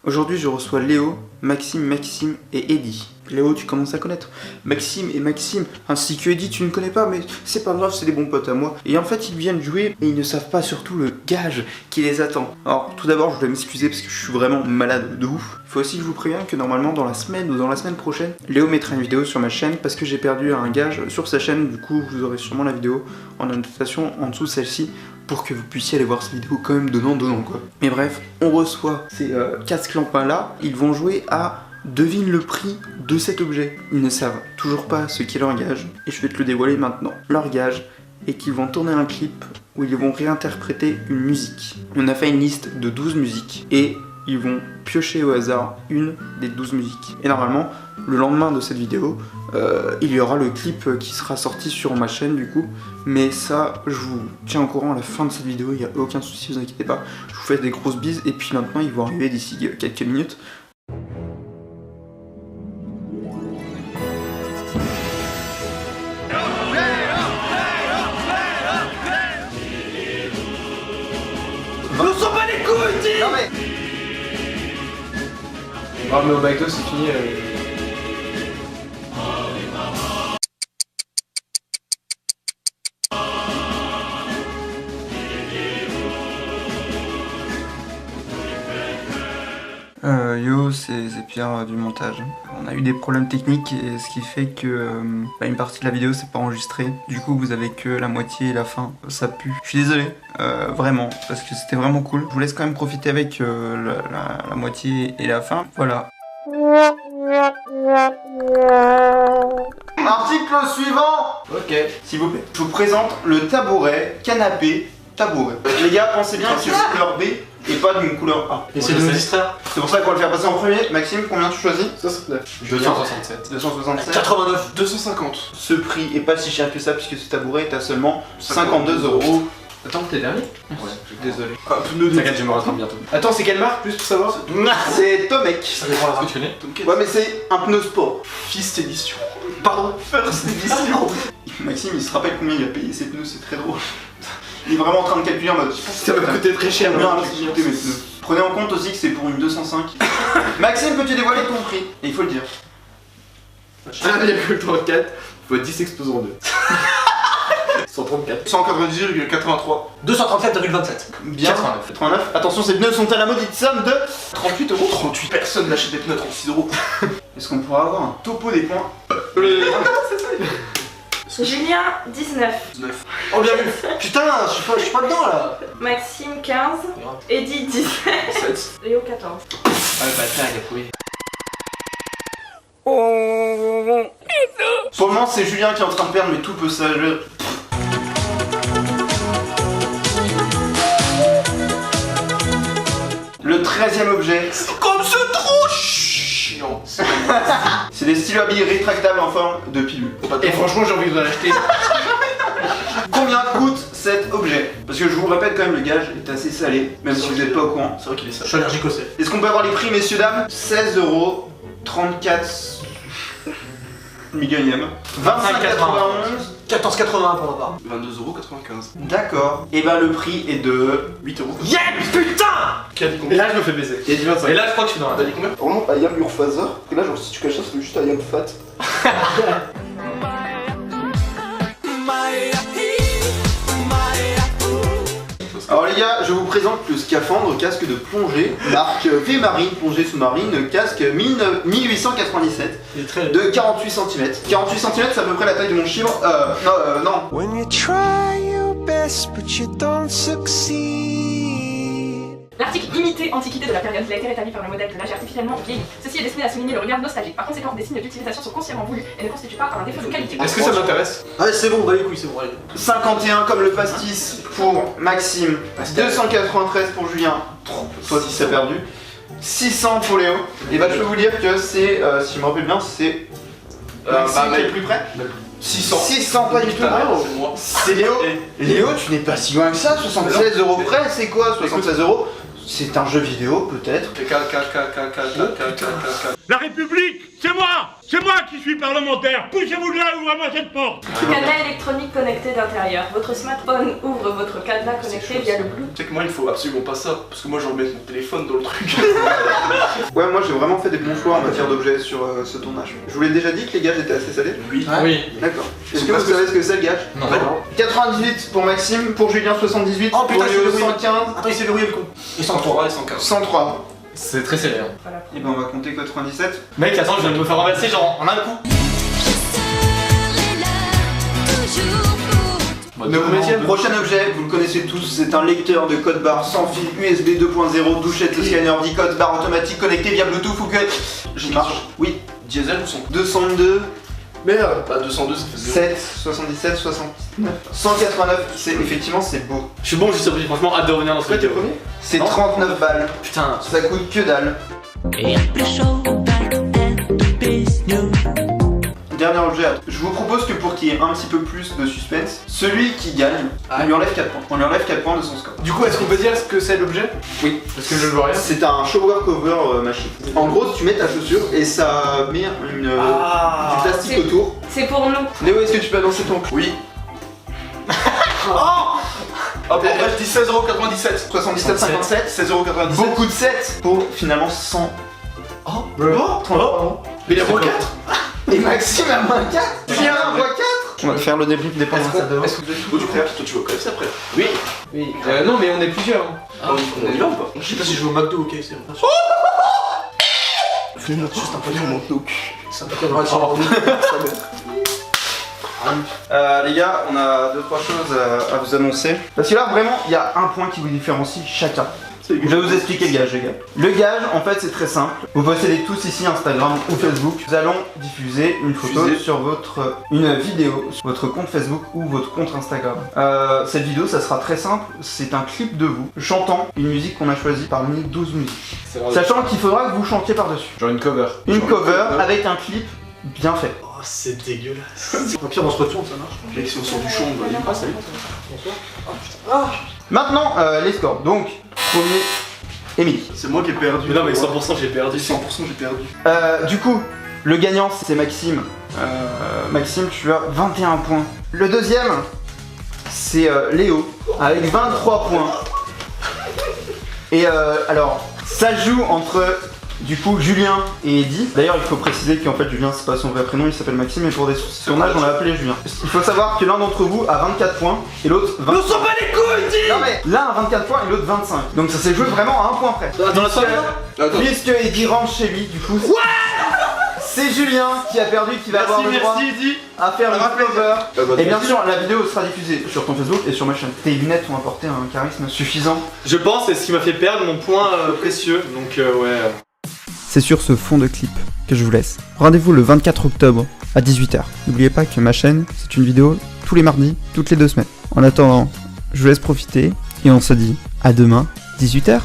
Aujourd'hui je reçois Léo, Maxime et Eddy. Léo tu commences à connaître, Maxime ainsi que Eddy tu ne connais pas mais c'est pas grave, c'est des bons potes à moi. Et en fait ils viennent jouer et ils ne savent pas surtout le gage qui les attend. Alors tout d'abord je dois m'excuser parce que je suis vraiment malade de ouf. Il faut aussi que je vous prévienne que normalement dans la semaine ou dans la semaine prochaine, Léo mettra une vidéo sur ma chaîne parce que j'ai perdu un gage sur sa chaîne. Du coup vous aurez sûrement la vidéo en annotation en dessous de celle-ci pour que vous puissiez aller voir cette vidéo quand même donnant quoi. Mais bref, on reçoit ces casques-lampins là, ils vont jouer à devine le prix de cet objet. Ils ne savent toujours pas ce qu'est leur gage et je vais te le dévoiler maintenant. Leur gage est qu'ils vont tourner un clip où ils vont réinterpréter une musique. On a fait une liste de 12 musiques et ils vont piocher au hasard une des 12 musiques. Et normalement, le lendemain de cette vidéo, il y aura le clip qui sera sorti sur ma chaîne du coup. Mais ça, je vous tiens au courant à la fin de cette vidéo, il n'y a aucun souci, vous inquiétez pas. Je vous fais des grosses bises et puis maintenant ils vont arriver d'ici quelques minutes. Nous sommes pas les couilles, dis! Non mais... Ah mais au McDo c'est fini. Yo, c'est Pierre du montage. On a eu des problèmes techniques et ce qui fait que une partie de la vidéo s'est pas enregistrée. Du coup, vous avez que la moitié et la fin. Ça pue. Je suis désolé, vraiment, parce que c'était vraiment cool. Je vous laisse quand même profiter avec la moitié et la fin. Voilà. Article suivant. Ok, s'il vous plaît. Je vous présente le tabouret, canapé, tabouret. Les gars, pensez bien que c'est une couleur B et pas d'une couleur A. Essayez de nous distraire. C'est pour ça qu'on va le faire passer en premier. Maxime, combien tu choisis? 69. 267. 267. 89. 250. Ce prix est pas si cher que ça puisque ce tabouret est à seulement 52 €. Attends, t'es dernier? Ouais, désolé. Ah, pneu de... T'inquiète, je me rattrape bientôt. Attends, c'est quelle marque, juste pour savoir? C'est Tomek. Ça dépend de ce que tu connais. Ouais, mais c'est un pneu sport. Fist Edition. Pardon, First Edition. Maxime, il se rappelle combien il a payé ses pneus, c'est très drôle. Il est vraiment en train de calculer en mode... Ça va coûter très cher. Combien va coûter mes pneus? Prenez en compte aussi que c'est pour une 205. Maxime, peux-tu dévoiler ton prix? Et il faut le dire. 1,34 fois 10 exposé en 2. 134. 198,83. 237,27. Bien. 89. Attention, ces pneus sont à la maudite somme de 38 €. 38. Personne n'achète des pneus à 36 €. Est-ce qu'on pourra avoir un topo des points? C'est ça. Julien, 19. 19. Oh bien vu. Putain, je suis pas dedans là. Maxime, 15. Eddy, 17. 7. Léo, 14. Ah le bâtard, il a trouvé. Pour le moment, c'est Julien qui est en train de perdre, mais tout peut s'agir. Le 13e objet. Comme c'est trop chiant. C'est des stylos à billes rétractables en forme de pilule. Et franchement, j'ai envie de l'acheter. Combien coûte cet objet? Parce que je vous répète quand même, le gage est assez salé, même si vous n'êtes pas au courant. C'est vrai qu'il est ça. Je suis allergique au sel. Est-ce qu'on peut avoir les prix, messieurs, dames? 16 €, 34 millionième, 25,91. 14,81 pour ma part. 22,95 €. D'accord. Et ben le prix est de 8 €. Yeah, putain. Qui a dit combien? Et là, je me fais baiser. Il a dit 25. Et là, je crois que je suis dans la. T'as dit combien? Vraiment, I am your father. Et là, genre, si tu caches ça, c'est juste I am fat. Alors les gars, je vous présente le scaphandre casque de plongée, marque V-Marine, plongée sous-marine, casque 1897 Il est très. de 48 cm. 48 cm, c'est à peu près la taille de mon chibre. Non. When you try your best but you don't succeed. L'article imité antiquité de la période, il a été rétabli par le modèle de l'âge artificiellement vieilli. Ceci est destiné à souligner le regard nostalgique. Par conséquent, des signes d'utilisation sont consciemment voulus et ne constituent pas un défaut de qualité. Est-ce que ça m'intéresse? Ah, c'est bon, bah les couilles, c'est bon, allez. 51 comme le pastis pour Maxime, 293 pour Julien, toi aussi t'as perdu, 600 pour Léo. Et bah je peux vous dire que c'est, si je me rappelle bien, c'est qui est le plus près. 600. 600 pas du tout. C'est moi. C'est Léo. Léo, tu n'es pas si loin que ça, 76 € près, c'est quoi 76 €? C'est un jeu vidéo peut-être. La République, c'est moi! C'est moi qui suis parlementaire! Poussez-vous de là, ouvrez-moi cette porte! Cadenas électronique connecté d'intérieur. Votre smartphone ouvre votre cadenas connecté via le Bluetooth. Tu sais que moi, il faut absolument pas ça. Parce que moi, je remets mon téléphone dans le truc. Ouais, moi j'ai vraiment fait des bons choix en matière d'objets sur ce tournage. Je vous l'ai déjà dit que les gages étaient assez salés. Oui. Oui. D'accord. Est-ce que vous savez ce que c'est le gage? Non. 98 pour Maxime, pour Julien 78, Oh, putain, pour Léo c'est verrouillé. 115, Attends, il s'est verrouillé le con. Et 103 et 115. 103. C'est très serré. Hein. Voilà. Et ben on va compter 97. Mec, attends, je viens de me faire renverser genre en un coup. Prochain objet, vous le connaissez tous, c'est un lecteur de code barre sans fil USB 2.0, douchette, le scanner 10 codes barre automatique connecté via Bluetooth ou que... Je marche. Oui. Diesel ou son? 202, Merde. Bah 202 ça fait 0. 7, 77, 69, 189, c'est effectivement c'est beau. Je suis bon, je suis surpris. Franchement, hâte de revenir dans ce Pourquoi t'es vidéo. premier? C'est Non. 39 balles, Putain. ça coûte que dalle. Dernier objet, je vous propose que pour qu'il y ait un petit peu plus de suspense, celui qui gagne, on lui enlève 4 points. On lui enlève 4 points de son score. Du coup, est-ce qu'on peut dire ce que c'est l'objet? Oui. Parce que je vois rien. C'est un shower cover machine. En gros, tu mets ta chaussure et ça met du plastique C'est- autour. C'est pour nous. Léo, est-ce que tu peux annoncer ton prix? Oui. Hop, en vrai, je dis 16,97€. 77, 57. 16,97€. Beaucoup de 7 pour finalement 100. Oh, pardon. Mais il y a moins 4. Et Maxime a moins 4. Julien a moins 4. On va faire le débrief des points. Est-ce que toi tu prêt? Toi tu vas au KFC après? Oui. Non, mais on est plusieurs. Ah, on est là ou pas? Je sais pas si je vais au McDo ou au KFC. Fais-moi juste un peu de mon cul. Ça me tiendra à Les gars, on a 2-3 choses à vous annoncer. Parce que là, vraiment, il y a un point qui vous différencie chacun. Je vais vous expliquer le gage, les gars. Le gage, en fait, c'est très simple. Vous possédez tous ici Instagram ou Facebook. Nous allons diffuser une photo sur une vidéo sur votre compte Facebook ou votre compte Instagram. Cette vidéo, ça sera très simple. C'est un clip de vous chantant une musique qu'on a choisie parmi 12 musiques. Sachant qu'il faudra que vous chantiez par-dessus. Genre une cover. Une cover avec un clip bien fait. Oh, c'est dégueulasse. Au pire, on se retourne, ça marche. Mec, si on sort du champ, on va aller. Ah, salut. Bonsoir. Maintenant, les scores. Donc, premier, Émilie. C'est moi qui ai perdu. Mais non, mais 100% j'ai perdu. 100% j'ai perdu. Du coup, le gagnant, c'est Maxime. Maxime, tu as 21 points. Le deuxième, c'est Léo, avec 23 points. Et alors, ça joue entre... Du coup, Julien et Eddy. D'ailleurs, il faut préciser qu'en fait, Julien, c'est pas son vrai prénom, il s'appelle Maxime, et pour des tournages, on l'a appelé Julien. Il faut savoir que l'un d'entre vous a 24 points et l'autre 25. On s'en bat les couilles, dis! Non mais l'un a 24 points et l'autre 25. Donc ça s'est joué vraiment à un point près. Dans la soirée, Puisque Eddy rentre chez lui, du coup. C'est Julien qui a perdu, qui va avoir le droit Eddy. à faire une cover. Et bien sûr, la vidéo sera diffusée sur ton Facebook et sur ma chaîne. Tes lunettes ont apporté un charisme suffisant. Je pense, c'est ce qui m'a fait perdre mon point précieux. Donc, ouais. C'est sur ce fond de clip que je vous laisse. Rendez-vous le 24 octobre à 18h. N'oubliez pas que ma chaîne, c'est une vidéo tous les mardis, toutes les 2 semaines. En attendant, je vous laisse profiter et on se dit à demain, 18h.